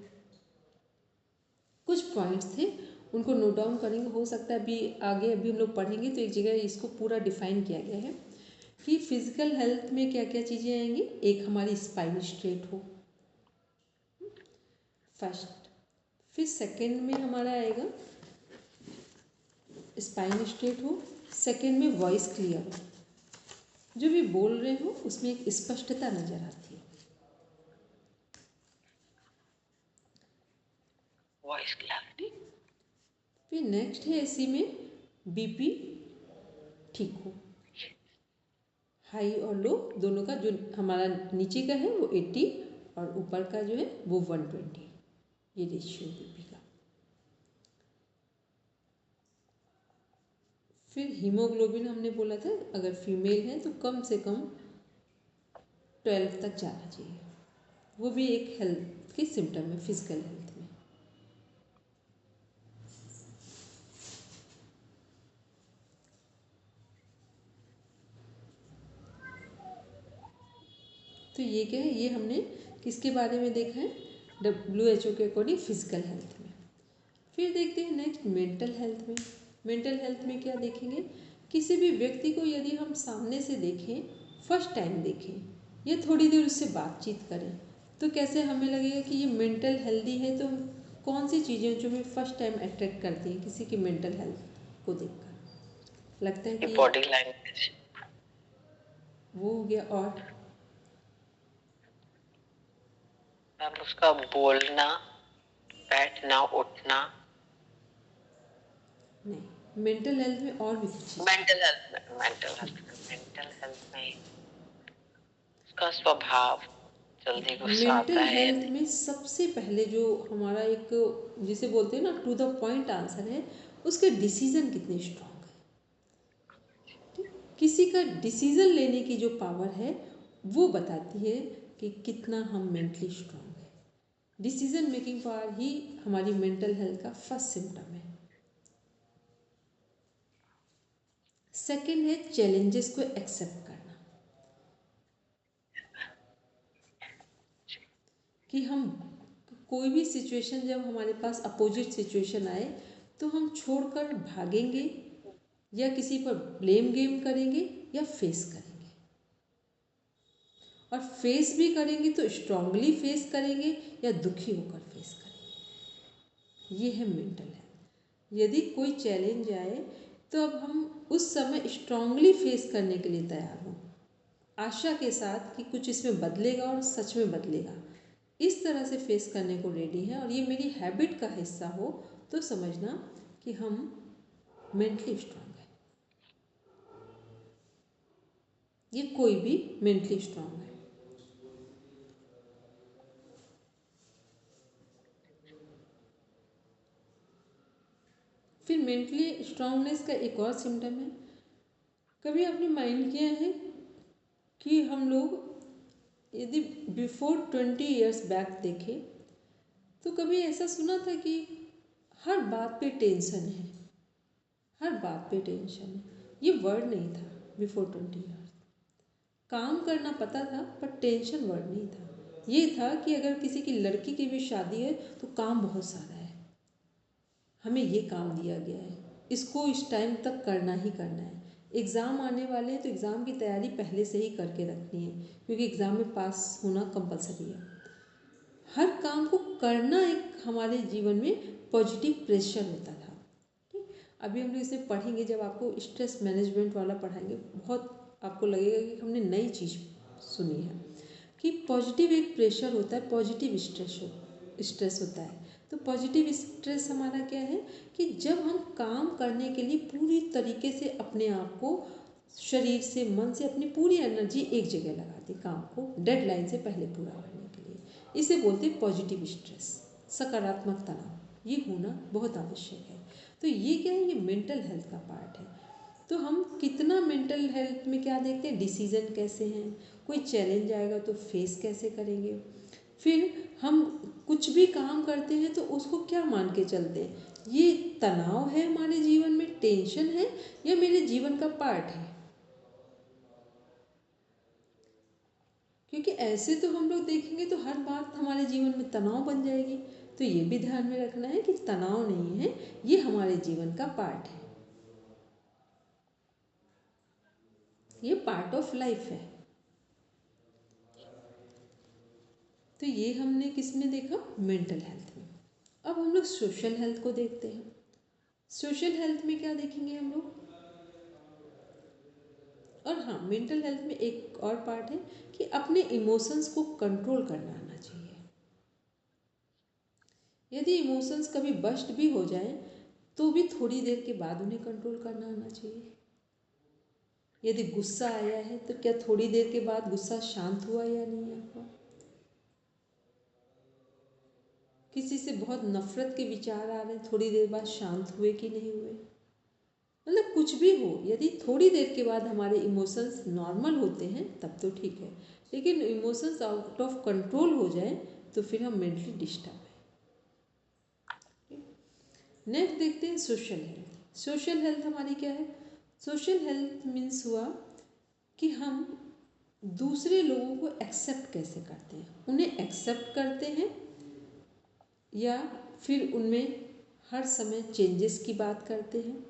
कुछ पॉइंट्स थे उनको नोट डाउन करेंगे। हो सकता है अभी आगे अभी हम लोग पढ़ेंगे तो एक जगह इसको पूरा डिफाइन किया गया है कि फिजिकल हेल्थ में क्या क्या चीज़ें आएंगी। एक हमारी स्पाइन स्ट्रेट हो फर्स्ट, फिर सेकंड में हमारा आएगा स्पाइन स्ट्रेट हो, सेकंड में वॉइस क्लियर हो, जो भी बोल रहे हो उसमें एक स्पष्टता नजर आती है। Voice clarity. फिर नेक्स्ट है इसी में बीपी ठीक हो, हाई और लो दोनों का, जो हमारा नीचे का है वो 80 और ऊपर का जो है वो 120, ये रेशियो बीपी का। फिर हीमोग्लोबिन हमने बोला था अगर फीमेल है तो कम से कम 12 तक जाना चाहिए, वो भी एक हेल्थ के सिम्टम है फिजिकल हेल्थ में। तो ये क्या है, ये हमने किसके बारे में देखा है, WHO के अकॉर्डिंग फिजिकल हेल्थ में। फिर देखते हैं नेक्स्ट मेंटल हेल्थ में। मेंटल हेल्थ में क्या देखेंगे, किसी भी व्यक्ति को यदि हम सामने से देखें, फर्स्ट टाइम देखें या थोड़ी देर उससे बातचीत करें तो कैसे हमें लगेगा कि ये मेंटल हेल्दी है। तो कौन सी चीज़ें जो हमें फर्स्ट टाइम अट्रैक्ट करती हैं किसी की मेंटल हेल्थ को देखकर, लगता है कि बॉडी लैंग्वेज, वो हो गया। और उसका बोलना, बैठना, उठना। नहीं, मेंटल हेल्थ में और भी कुछ मेंटल हेल्थ में, मेंटल हेल्थ में उसका स्वभाव, जल्दी गुस्सा आता मेंटल है। हेल्थ में सबसे पहले जो हमारा एक जिसे बोलते हैं ना टू द पॉइंट आंसर है, उसके डिसीजन कितने स्ट्रांग है। ठीक, किसी का डिसीजन लेने की जो पावर है वो बताती है कि कितना हम मेंटली स्ट्रांग है। डिसीजन मेकिंग पावर ही हमारी मेंटल हेल्थ का फर्स्ट सिम्टम है। सेकंड है चैलेंजेस को एक्सेप्ट करना, कि हम कोई भी सिचुएशन जब हमारे पास अपोजिट सिचुएशन आए तो हम छोड़कर भागेंगे या किसी पर ब्लेम गेम करेंगे या फेस करेंगे। और फेस भी करेंगे तो स्ट्रांगली फेस करेंगे या दुखी होकर फेस करेंगे। ये है मेंटल हेल्थ। यदि कोई चैलेंज आए तो अब हम उस समय स्ट्रांगली फेस करने के लिए तैयार हों, आशा के साथ कि कुछ इसमें बदलेगा और सच में बदलेगा, इस तरह से फेस करने को रेडी हैं और ये मेरी हैबिट का हिस्सा हो तो समझना कि हम मेंटली स्ट्रांग हैं। ये कोई भी मेंटली स्ट्रांग है। फिर मेंटली स्ट्रांगनेस का एक और सिम्टम है, कभी आपने माइंड किया है कि हम लोग यदि बिफोर 20 ईयर्स बैक देखें तो कभी ऐसा सुना था कि हर बात पे टेंशन है, हर बात पे टेंशन है। ये वर्ड नहीं था बिफोर 20 ईयर्स। काम करना पता था पर टेंशन वर्ड नहीं था। ये था कि अगर किसी की लड़की की भी शादी है तो काम बहुत सारा है, हमें ये काम दिया गया है, इसको इस टाइम तक करना ही करना है। एग्ज़ाम आने वाले हैं तो एग्ज़ाम की तैयारी पहले से ही करके रखनी है, क्योंकि एग्ज़ाम में पास होना कंपलसरी है। हर काम को करना एक हमारे जीवन में पॉजिटिव प्रेशर होता था। ठीक, अभी हम लोग इसे पढ़ेंगे, जब आपको स्ट्रेस मैनेजमेंट वाला पढ़ाएंगे बहुत आपको लगेगा कि हमने नई चीज़ सुनी है कि पॉजिटिव एक प्रेशर होता है, पॉजिटिव स्ट्रेस होता है। तो पॉजिटिव स्ट्रेस हमारा क्या है कि जब हम काम करने के लिए पूरी तरीके से अपने आप को शरीर से मन से अपनी पूरी एनर्जी एक जगह लगाते, काम को डेडलाइन से पहले पूरा करने के लिए, इसे बोलते हैं पॉजिटिव स्ट्रेस, सकारात्मक तनाव। ये होना बहुत आवश्यक है। तो ये क्या है, ये मेंटल हेल्थ का पार्ट है। तो हम कितना मेंटल हेल्थ में क्या देखते हैं, डिसीजन कैसे हैं, कोई चैलेंज आएगा तो फेस कैसे करेंगे, फिर हम कुछ भी काम करते हैं तो उसको क्या मान के चलते हैं, ये तनाव है हमारे जीवन में, टेंशन है या मेरे जीवन का पार्ट है। क्योंकि ऐसे तो हम लोग देखेंगे तो हर बात हमारे जीवन में तनाव बन जाएगी। तो ये भी ध्यान में रखना है कि तनाव नहीं है, ये हमारे जीवन का पार्ट है, ये पार्ट ऑफ लाइफ है। तो ये हमने किस में देखा, मेंटल हेल्थ में। अब हम लोग सोशल हेल्थ को देखते हैं। सोशल हेल्थ में क्या देखेंगे हम लोग, और हाँ, मेंटल हेल्थ में एक और पार्ट है कि अपने इमोशंस को कंट्रोल करना आना चाहिए। यदि इमोशंस कभी बस्ट भी हो जाए तो भी थोड़ी देर के बाद उन्हें कंट्रोल करना आना चाहिए। यदि गुस्सा आया है तो क्या थोड़ी देर के बाद गुस्सा शांत हुआ या नहीं हुआ, किसी से बहुत नफरत के विचार आ रहे हैं, थोड़ी देर बाद शांत हुए कि नहीं हुए। मतलब कुछ भी हो, यदि थोड़ी देर के बाद हमारे इमोशंस नॉर्मल होते हैं तब तो ठीक है, लेकिन इमोशंस आउट ऑफ कंट्रोल हो जाए तो फिर हम मेंटली डिस्टर्ब हैं। नेक्स्ट देखते हैं सोशल हेल्थ। सोशल हेल्थ हमारी क्या है, सोशल हेल्थ मीन्स हुआ कि हम दूसरे लोगों को एक्सेप्ट कैसे करते हैं, उन्हें एक्सेप्ट करते हैं या फिर उनमें हर समय चेंजेस की बात करते हैं।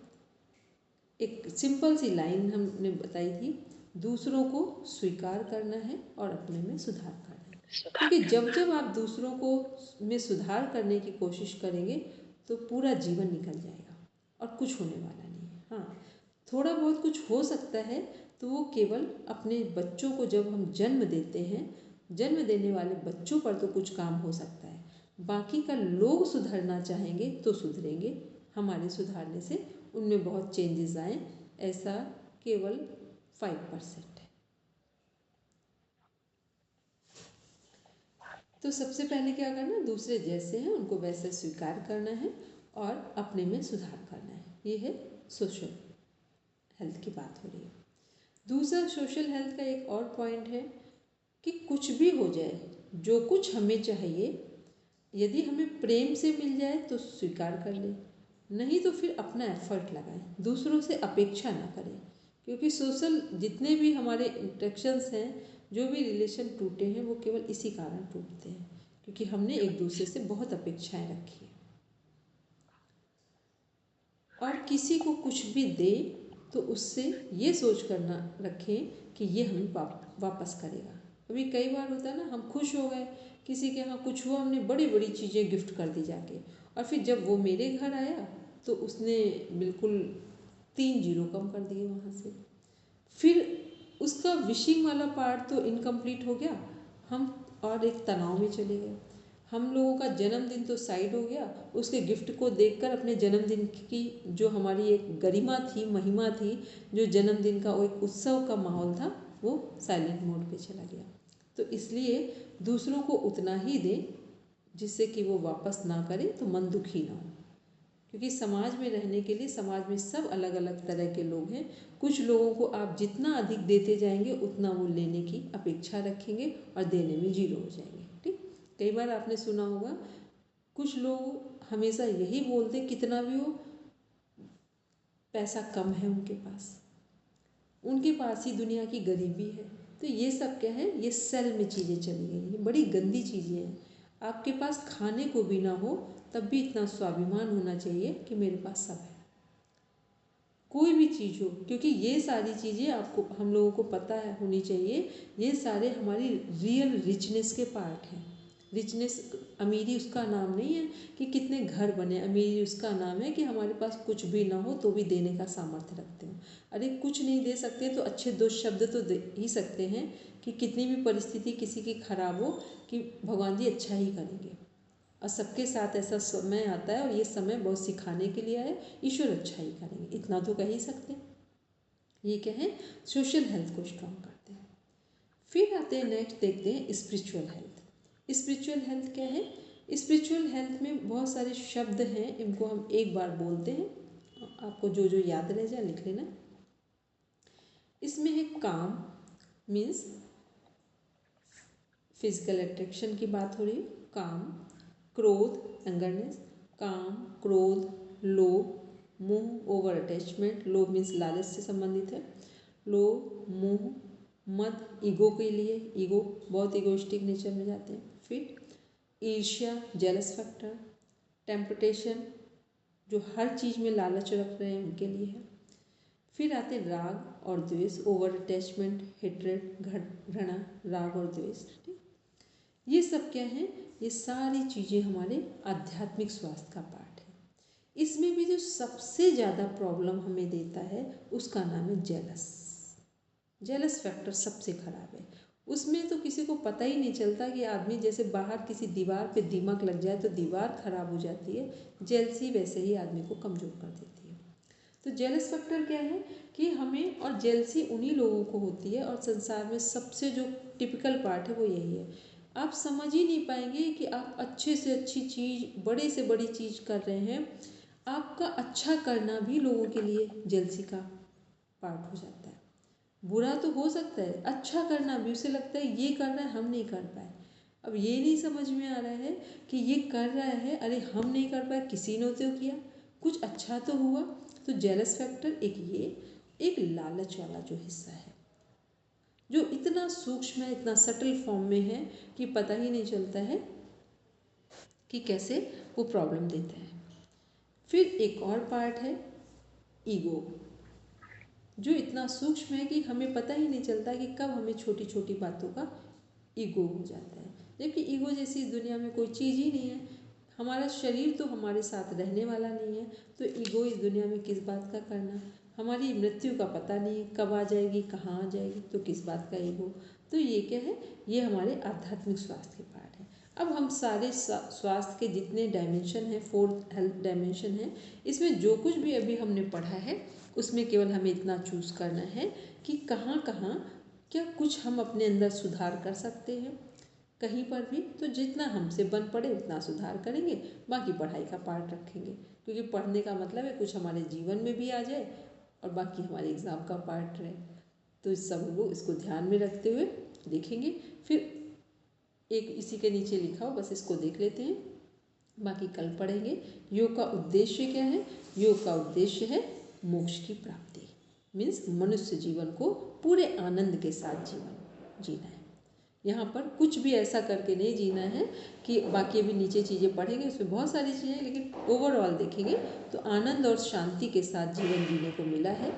एक सिंपल सी लाइन हमने बताई थी, दूसरों को स्वीकार करना है और अपने में सुधार करना है। क्योंकि जब जब आप दूसरों को में सुधार करने की कोशिश करेंगे तो पूरा जीवन निकल जाएगा और कुछ होने वाला नहीं है। हाँ, थोड़ा बहुत कुछ हो सकता है तो वो केवल अपने बच्चों को जब हम जन्म देते हैं, जन्म देने वाले बच्चों पर तो कुछ काम हो सकता है, बाकी का लोग सुधरना चाहेंगे तो सुधरेंगे, हमारे सुधारने से उनमें बहुत चेंजेस आए, ऐसा केवल 5% है। तो सबसे पहले क्या करना, दूसरे जैसे हैं उनको वैसे स्वीकार करना है और अपने में सुधार करना है। ये है सोशल हेल्थ की बात हो रही है। दूसरा सोशल हेल्थ का एक और पॉइंट है कि कुछ भी हो जाए, जो कुछ हमें चाहिए, यदि हमें प्रेम से मिल जाए तो स्वीकार कर लें, नहीं तो फिर अपना एफर्ट लगाएं, दूसरों से अपेक्षा ना करें। क्योंकि सोशल जितने भी हमारे इंटरेक्शंस हैं, जो भी रिलेशन टूटे हैं, वो केवल इसी कारण टूटते हैं क्योंकि हमने एक दूसरे से बहुत अपेक्षाएं रखी हैं। और किसी को कुछ भी दे तो उससे ये सोच कर ना रखें कि ये हमें वापस करेगा। अभी कई बार होता है ना, हम खुश हो गए, किसी के यहाँ कुछ हुआ, हमने बड़ी बड़ी चीज़ें गिफ्ट कर दी जाके, और फिर जब वो मेरे घर आया तो उसने बिल्कुल 3 जीरो कम कर दिए वहाँ से। फिर उसका विशिंग वाला पार्ट तो इनकम्प्लीट हो गया, हम और एक तनाव में चले गए। हम लोगों का जन्मदिन तो साइड हो गया, उसके गिफ्ट को देखकर अपने जन्मदिन की जो हमारी एक गरिमा थी, महिमा थी, जो जन्मदिन का वो एक उत्सव का माहौल था, वो साइलेंट मोड पे चला गया। तो इसलिए दूसरों को उतना ही दें जिससे कि वो वापस ना करें तो मन दुखी ना हो। क्योंकि समाज में रहने के लिए समाज में सब अलग अलग तरह के लोग हैं। कुछ लोगों को आप जितना अधिक देते जाएंगे उतना वो लेने की अपेक्षा रखेंगे और देने में जीरो हो जाएंगे। ठीक, कई बार आपने सुना होगा कुछ लोग हमेशा यही बोलते कितना भी हो पैसा कम है उनके पास ही दुनिया की गरीबी है। तो ये सब क्या है, ये सेल में चीज़ें चली गई, ये बड़ी गंदी चीज़ें हैं। आपके पास खाने को भी ना हो तब भी इतना स्वाभिमान होना चाहिए कि मेरे पास सब है, कोई भी चीज़ हो, क्योंकि ये सारी चीज़ें आपको हम लोगों को पता है होनी चाहिए। ये सारे हमारी रियल रिचनेस के पार्ट हैं। रिचनेस, अमीरी उसका नाम नहीं है कि कितने घर बने, अमीरी उसका नाम है कि हमारे पास कुछ भी ना हो तो भी देने का सामर्थ्य रखते हो। अरे कुछ नहीं दे सकते तो अच्छे दो शब्द तो दे ही सकते हैं कि कितनी भी परिस्थिति किसी की खराब हो कि भगवान जी अच्छा ही करेंगे। और सबके साथ ऐसा समय आता है और ये समय बहुत सिखाने के लिए है, ईश्वर अच्छा ही करेंगे, इतना तो कह ही सकते हैं। ये क्या है, सोशल हेल्थ को स्ट्रॉन्ग करते हैं। फिर आते हैं नेक्स्ट, देखते हैं स्पिरिचुअल हेल्थ। स्पिरिचुअल हेल्थ क्या है? स्पिरिचुअल हेल्थ में बहुत सारे शब्द हैं, इनको हम एक बार बोलते हैं, आपको जो जो याद रह जाए लिख लेना। इसमें है काम, मीन्स फिजिकल अट्रैक्शन की बात हो रही है, काम। क्रोध, एंगरनेस। काम, क्रोध, लोभ, मोह, ओवर अटैचमेंट। लोभ मीन्स लालच से संबंधित है। लोभ, मोह, मद, ईगो के लिए, ईगो बहुत इगोइस्टिक नेचर में जाते हैं। फिर ईर्ष्या, जेलस फैक्टर। टेम्पटेशन, जो हर चीज़ में लालच रख रहे हैं उनके लिए है। फिर आते राग और द्वेष, ओवर अटैचमेंट, हेट्रेड, घृणा, राग और द्वेष। ठीक, ये सब क्या है, ये सारी चीज़ें हमारे आध्यात्मिक स्वास्थ्य का पार्ट है। इसमें भी जो सबसे ज़्यादा प्रॉब्लम हमें देता है उसका नाम है जेलस। जेलस फैक्टर सबसे खराब है। उसमें तो किसी को पता ही नहीं चलता कि आदमी जैसे बाहर किसी दीवार पे दीमक लग जाए तो दीवार खराब हो जाती है, जेलसी वैसे ही आदमी को कमज़ोर कर देती है। तो जेलस फैक्टर क्या है कि हमें, और जेलसी उन्हीं लोगों को होती है, और संसार में सबसे जो टिपिकल पार्ट है वो यही है। आप समझ ही नहीं पाएंगे कि आप अच्छे से अच्छी चीज़, बड़े से बड़ी चीज़ कर रहे हैं, आपका अच्छा करना भी लोगों के लिए जेलसी का पार्ट हो जाता है। बुरा तो हो सकता है, अच्छा करना भी, उसे लगता है ये कर रहा है हम नहीं कर पाए। अब ये नहीं समझ में आ रहा है कि ये कर रहा है, अरे हम नहीं कर पाए, किसी ने तो किया, कुछ अच्छा तो हुआ। तो जेलस फैक्टर एक ये, एक लालच वाला जो हिस्सा है जो इतना सूक्ष्म है, इतना सटल फॉर्म में है कि पता ही नहीं चलता है कि कैसे वो प्रॉब्लम देता है। फिर एक और पार्ट है ईगो, जो इतना सूक्ष्म है कि हमें पता ही नहीं चलता कि कब हमें छोटी छोटी बातों का ईगो हो जाता है। जबकि ईगो जैसी इस दुनिया में कोई चीज़ ही नहीं है। हमारा शरीर तो हमारे साथ रहने वाला नहीं है, तो ईगो इस दुनिया में किस बात का करना। हमारी मृत्यु का पता नहीं है कब आ जाएगी, कहाँ आ जाएगी, तो किस बात का ईगो। तो ये क्या है, ये हमारे आध्यात्मिक स्वास्थ्य के पार्ट है। अब हम सारे स्वास्थ्य के जितने डायमेंशन हैं, 4 हेल्थ डायमेंशन हैं, इसमें जो कुछ भी अभी हमने पढ़ा है उसमें केवल हमें इतना चूज़ करना है कि कहाँ कहाँ क्या कुछ हम अपने अंदर सुधार कर सकते हैं। कहीं पर भी तो जितना हमसे बन पड़े उतना सुधार करेंगे, बाकी पढ़ाई का पार्ट रखेंगे, क्योंकि पढ़ने का मतलब है कुछ हमारे जीवन में भी आ जाए और बाकी हमारे एग्ज़ाम का पार्ट रहे। तो इस सब को, इसको ध्यान में रखते हुए देखेंगे। फिर एक इसी के नीचे लिखा हो, बस इसको देख लेते हैं, बाकी कल पढ़ेंगे। योग का उद्देश्य क्या है? योग का उद्देश्य है मोक्ष की प्राप्ति, मीन्स मनुष्य जीवन को पूरे आनंद के साथ जीवन जीना है। यहाँ पर कुछ भी ऐसा करके नहीं जीना है कि बाकी अभी नीचे चीज़ें पढ़ेंगे, उसमें बहुत सारी चीज़ें, लेकिन ओवरऑल देखेंगे तो आनंद और शांति के साथ जीवन जीने को मिला है,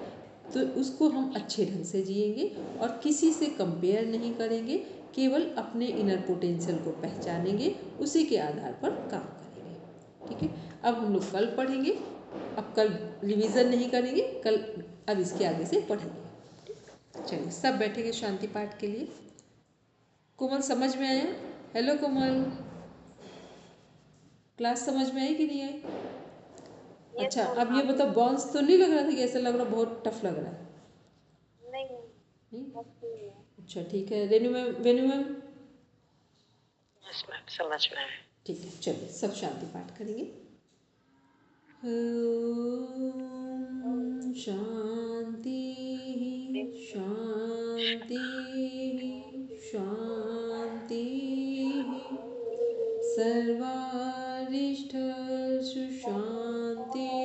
तो उसको हम अच्छे ढंग से जिएंगे और किसी से कंपेयर नहीं करेंगे, केवल अपने इनर पोटेंशियल को पहचानेंगे, उसी के आधार पर काम करेंगे। ठीक है, अब हम लोग कल पढ़ेंगे। अब कल रिवीजन नहीं करेंगे, कल अब इसके आगे से पढ़ेंगे। चलिए सब बैठेंगे शांति पाठ के लिए। कोमल समझ में आया? हेलो कोमल, क्लास समझ में आई कि नहीं आई? अच्छा, अब ये बताओ, बॉन्स तो नहीं लग रहा था कि ऐसा लग रहा बहुत टफ लग रहा है? नहीं? अच्छा ठीक है। Renu ma'am, Venu ma'am? Yes ma'am, समझ में आया। ठीक है, चलिए सब शांति पाठ करेंगे। ओम शांति शांति शांति। सर्वारिष्टसु शांतिर्भवतु।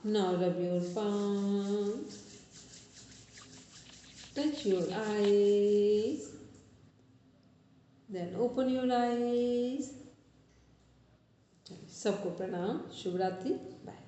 Now rub your palms, touch your eyes, then open your eyes. सबको प्रणाम, शुभ रात्रि, बाय।